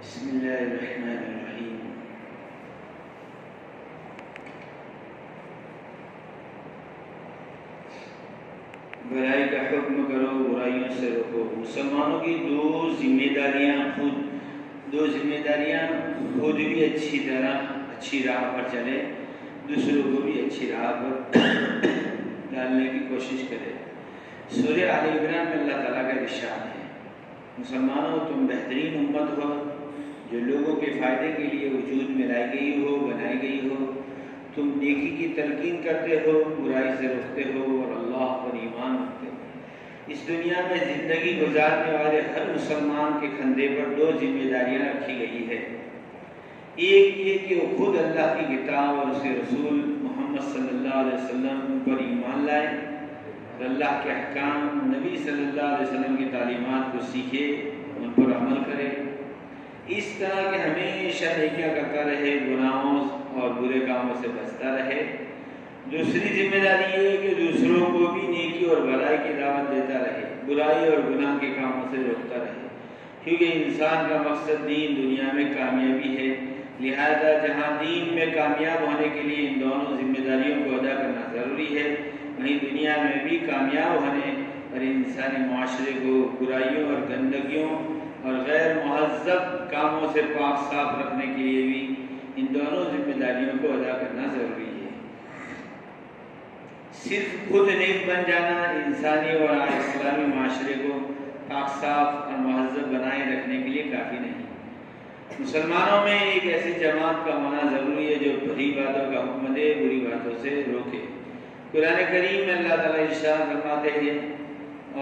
بسم اللہ الرحمن الرحیم۔ بھلائی کا حکم کرو، برائیوں سے روکو۔ مسلمانوں کی دو ذمہ داریاں خود بھی اچھی راہ پر چلے، دوسروں کو بھی اچھی راہ پر ڈالنے کی کوشش کرے۔ سورہ آل عمران میں اللہ تعالیٰ کا ارشاد ہے، مسلمانوں تم بہترین امت ہو جو لوگوں کے فائدے کے لیے وجود میں بنائی گئی ہو۔ تم نیکی کی تلقین کرتے ہو، برائی سے روکتے ہو اور اللہ پر ایمان رکھتے ہو۔ اس دنیا میں زندگی گزارنے والے ہر مسلمان کے کندھے پر دو ذمہ داریاں رکھی گئی ہے۔ ایک یہ کہ وہ خود اللہ کی کتاب اور اس کے رسول محمد صلی اللہ علیہ وسلم پر ایمان لائے اور اللہ کے احکام، نبی صلی اللہ علیہ وسلم کی تعلیمات کو سیکھے، ان پر عمل کرے، اس طرح کہ ہمیشہ نیکیاں کرتا رہے، گناہوں اور برے کاموں سے بچتا رہے۔ دوسری ذمہ داری یہ ہے کہ دوسروں کو بھی نیکی اور بھلائی کی دعوت دیتا رہے، برائی اور گناہ کے کاموں سے روکتا رہے، کیونکہ انسان کا مقصد دین دنیا میں کامیابی ہے۔ لہذا جہاں دین میں کامیاب ہونے کے لیے ان دونوں ذمہ داریوں کو ادا کرنا ضروری ہے، وہیں دنیا میں بھی کامیاب ہونے اور انسانی معاشرے کو برائیوں اور گندگیوں اور غیر مہذب کاموں سے پاک صاف رکھنے کے لیے بھی ان دونوں ذمہ داریوں کو ادا کرنا ضروری ہے۔ صرف خود نیک بن جانا انسانی اور اسلامی معاشرے کو پاک صاف اور مہذب بنائے رکھنے کے لیے کافی نہیں۔ مسلمانوں میں ایک ایسی جماعت کا ہونا ضروری ہے جو بھلی باتوں کا حکم دے، بری باتوں سے روکے۔ قرآن کریم میں اللہ تعالیٰ ارشاد فرماتے ہیں،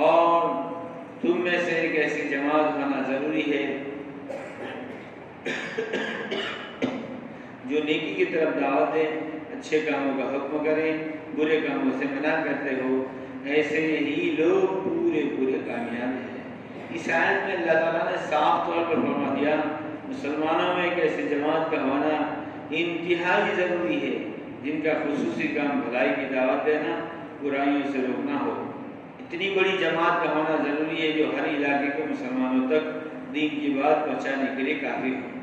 اور تم میں سے ایک ایسی جماعت ہونا ضروری ہے جو نیکی کی طرف دعوت دے، اچھے کاموں کا حکم کریں، برے کاموں سے منع کرتے ہو، ایسے ہی لوگ پورے کامیاب ہیں۔ اس آیت میں اللہ تعالیٰ نے صاف طور پر فرما دیا، مسلمانوں میں ایک ایسی جماعت کا ہونا انتہائی ضروری ہے جن کا خصوصی کام بھلائی کی دعوت دینا، برائیوں سے روکنا ہو۔ اتنی بڑی جماعت کا ہونا ضروری ہے جو ہر علاقے کو مسلمانوں تک دین کی بات پہنچانے کے لیے کافی ہو۔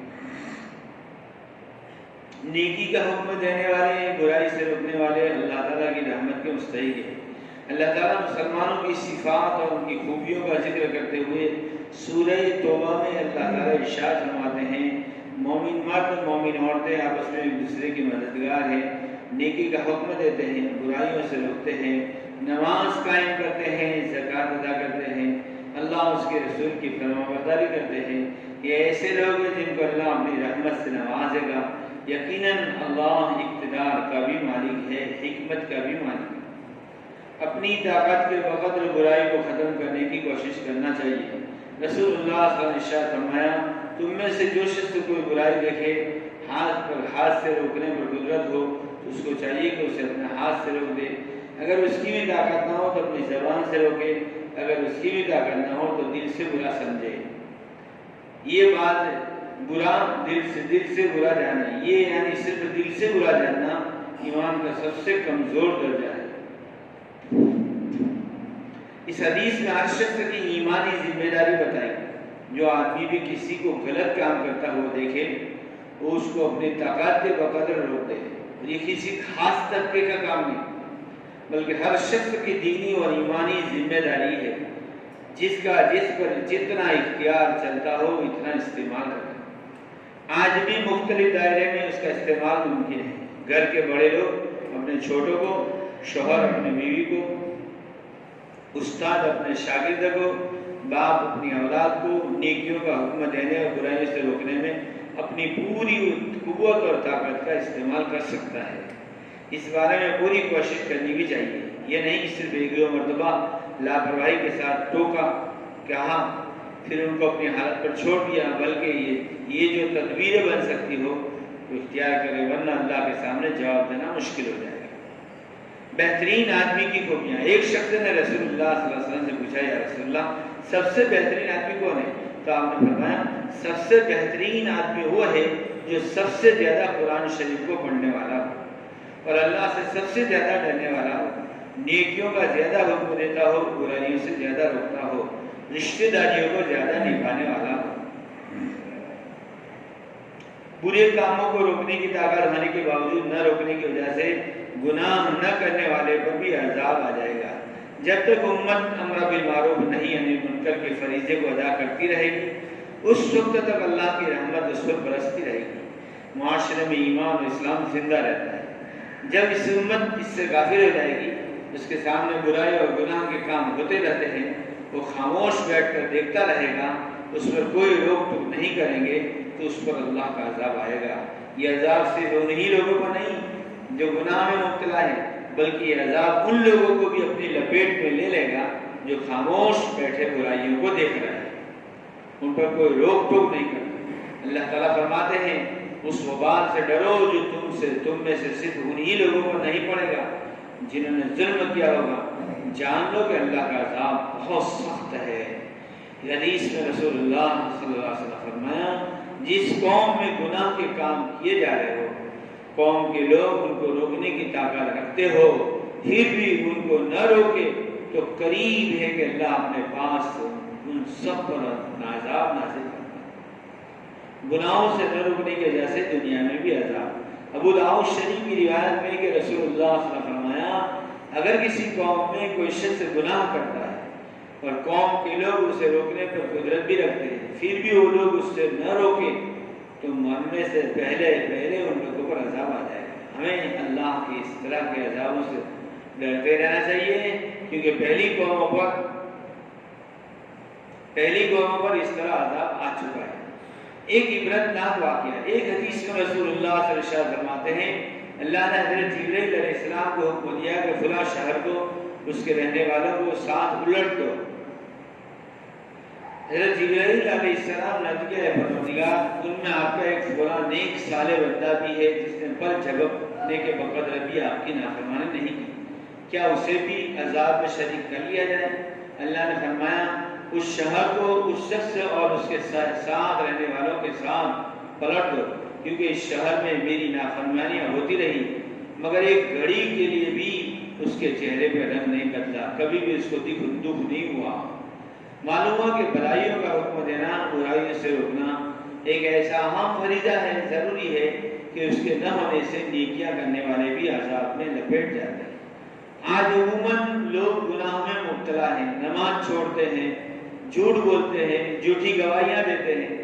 نیکی کا حکم دینے والے، برائی سے روکنے والے اللہ تعالیٰ کی رحمت کے مستحق ہیں۔ اللہ تعالیٰ مسلمانوں کی صفات اور ان کی خوبیوں کا ذکر کرتے ہوئے سورہ توبہ میں اللہ تعالیٰ ارشاد فرماتے ہیں، مومن مرد مومن عورتیں آپس میں ایک دوسرے کی مددگار ہیں، نیکی کا حکم دیتے ہیں، برائیوں سے روکتے ہیں، نماز قائم کرتے ہیں، زکوٰۃ ادا کرتے ہیں، اللہ اس کے رسول کی فرمانبرداری کرتے ہیں۔ یہ ایسے لوگ ہیں جن کو اللہ اپنی رحمت سے نوازے گا۔ یقیناً اللہ اقتدار کا بھی مالک ہے، حکمت کا بھی مالک ہے۔ اپنی طاقت کے بقدر برائی کو ختم کرنے کی کوشش کرنا چاہیے۔ رسول اللہ صلی اللہ علیہ وسلم نے ارشاد فرمایا، تم میں سے جو شخص کوئی برائی دیکھے، ہاتھ سے روکنے پر قدرت ہو تو اس کو چاہیے کہ اسے اپنے ہاتھ سے روک دے۔ اگر اس کی بھی طاقت نہ ہو تو اپنی زبان سے روکے، اگر اس کی بھی طاقت نہ ہو تو دل سے برا سمجھے۔ یہ بات دل سے برا جانا، یہ یعنی صرف دل سے برا جاننا ایمان کا سب سے کمزور درجہ ہے۔ اس حدیث میں ہر شخص کی ایمانی ذمہ داری بتائی، جو آدمی بھی کسی کو غلط کام کرتا ہوا دیکھے وہ اس کو اپنی طاقت کے بقدر روک دے۔ یہ کسی خاص طبقے کا کام نہیں بلکہ ہر شخص کی دینی اور ایمانی ذمہ داری ہے، جس پر جتنا اختیار چلتا ہو اتنا استعمال کرے۔ آج بھی مختلف دائرے میں اس کا استعمال ممکن ہے۔ گھر کے بڑے لوگ اپنے چھوٹوں کو، شوہر اپنے بیوی کو، استاد اپنے شاگرد کو، باپ اپنی اولاد کو نیکیوں کا حکم دینے اور برائیوں سے روکنے میں اپنی پوری قوت اور طاقت کا استعمال کر سکتا ہے۔ اس بارے میں پوری کوشش کرنی بھی چاہیے۔ یہ نہیں صرف ایک دو مرتبہ لاپرواہی کے ساتھ ٹوکا، کہا، پھر ان کو اپنی حالت پر چھوڑ دیا، بلکہ یہ جو تدبیریں بن سکتی ہو تو اختیار کرے، ورنہ اللہ کے سامنے جواب دینا مشکل ہو جائے گا۔ بہترین آدمی کی خوبیاں۔ ایک شخص نے رسول اللہ صلی اللہ علیہ وسلم سے پوچھا، یا رسول اللہ سب سے بہترین آدمی کون ہے؟ تو آپ نے فرمایا، سب سے بہترین آدمی وہ ہے جو سب سے زیادہ قرآن شریف کو پڑھنے والا ہو اور اللہ سے سب سے زیادہ ڈرنے والا ہو، نیکیوں کا زیادہ حکم دیتا ہو، برائیوں سے زیادہ روکتا ہو، رشتہ داریوں کو زیادہ نبھانے والا ہو۔ برے کاموں کو روکنے کی طاقت ہونے کے باوجود نہ روکنے کی وجہ سے گناہ نہ کرنے والے پر بھی عذاب آ جائے گا۔ جب تک امت امر بالمعروف نہی عن المنکر کے فریضے کو ادا کرتی رہے گی، اس وقت تک اللہ کی رحمت اس پر برستی رہے گی، معاشرے میں ایمان اور اسلام زندہ رہتا ہے۔ جب اس امت اس سے غافل ہو جائے گی، اس کے سامنے برائی اور گناہ کے کام ہوتے رہتے ہیں، وہ خاموش بیٹھ کر دیکھتا رہے گا، اس پر کوئی روک ٹوک نہیں کریں گے، تو اس پر اللہ کا عذاب آئے گا۔ یہ عذاب صرف انہی لوگوں کو نہیں جو گناہ میں مبتلا ہے، بلکہ یہ عذاب ان لوگوں کو بھی اپنی لپیٹ میں لے لے گا جو خاموش بیٹھے برائیوں کو دیکھ رہے ہیں، ان پر کوئی روک ٹوک نہیں کرتا۔ اللہ تعالیٰ فرماتے ہیں اس وبال سے ڈرو جو تم میں سے صرف انہی لوگوں کو نہیں پڑے گا جنہوں نے ظلم کیا ہوگا، جان لو کہ اللہ کا عذاب بہت سخت ہے۔ حدیث میں رسول اللہ صلی اللہ علیہ وسلم فرمایا، جس قوم میں گناہ کے کام کیے جا رہے ہو، قوم کے لوگ ان کو روکنے کی طاقت رکھتے ہو، پھر بھی ان کو نہ روکے تو قریب ہے کہ اللہ اپنے پاس ان سب پر عذاب نازل کرتا ہے۔ گناہوں سے نہ روکنے کی وجہ سے دنیا میں بھی عذاب۔ ابو داؤد شریف کی روایت میں کہ رسول اللہ صلی اللہ علیہ وسلم فرمایا، اگر کسی قوم میں کوئی شخص گناہ کرتا ہے اور قوم کے لوگ اسے روکنے پر قدرت بھی رکھتے ہیں، پھر بھی وہ لوگ اس سے نہ روکے تو مرنے سے پہلے ان لوگوں پر عذاب آ جائے گا۔ ہمیں اللہ کی اس طرح کے عذابوں سے ڈرتے رہنا چاہیے، کیونکہ پہلی قوموں پر اس طرح عذاب آ چکا ہے۔ ایک عبرتناک واقعہ، ایک حدیث میں رسول اللہ صلی اللہ علیہ وسلم فرماتے ہیں، اللہ نے حضرت جبرائیل علیہ السلام کو حکم دیا کہ فلاں شہر کو، اس کے رہنے والوں کو ساتھ الٹ دو۔ حضرت جبرائیل علیہ السلام نے کہا، اے پروردگار، ان میں آپ کا ایک فلاں نیک صالح بندہ بھی ہے جس نے پر جھپکنے کے بقدر بھی آپ کی نافرمانی نہیں کی، کیا اسے بھی عذاب میں شریک کر لیا جائے؟ اللہ نے فرمایا، اس شہر کو اس شخص اور اس کے ساتھ رہنے والوں کے ساتھ پلٹ دو، کیونکہ اس شہر میں میری نافرمانیاں ہوتی رہی، مگر ایک گھڑی کے لیے بھی اس کے چہرے پہ رنگ نہیں بدلا، کبھی بھی اس کو دکھ نہیں ہوا۔ معلوم ہوا کہ برائیوں کا حکم دینا، برائیوں سے روکنا ایک ایسا اہم فریضہ ہے، ضروری ہے کہ اس کے نہ ہونے سے نیکیاں کرنے والے بھی عذاب میں لپیٹ جاتے ہیں۔ آج عموماً لوگ گناہ میں مبتلا ہیں، نماز چھوڑتے ہیں، جھوٹ بولتے ہیں، جھوٹی گواہیاں دیتے ہیں،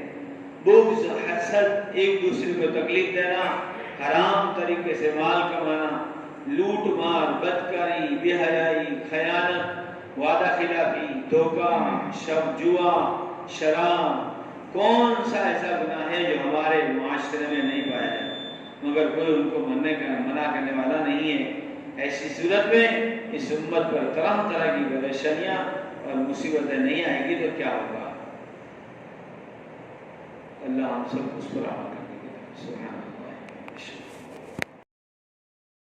بغض، حسد، ایک دوسرے کو تکلیف دینا، حرام طریقے سے مال کمانا، لوٹ مار، بدکاری، بے حیائی، خیانت، وعدہ خلافی، دھوکہ، جوا، شراب۔ کون سا ایسا گناہ ہے جو ہمارے معاشرے میں نہیں پایا جاتا، مگر کوئی ان کو منع کرنے والا نہیں ہے۔ ایسی صورت میں اس امت پر طرح طرح کی پریشانیاں اور مصیبتیں نہیں آئیں گی تو کیا ہوگا؟ اللہ ہم سب اس پر عمل کرنے کی سبحان اللہ۔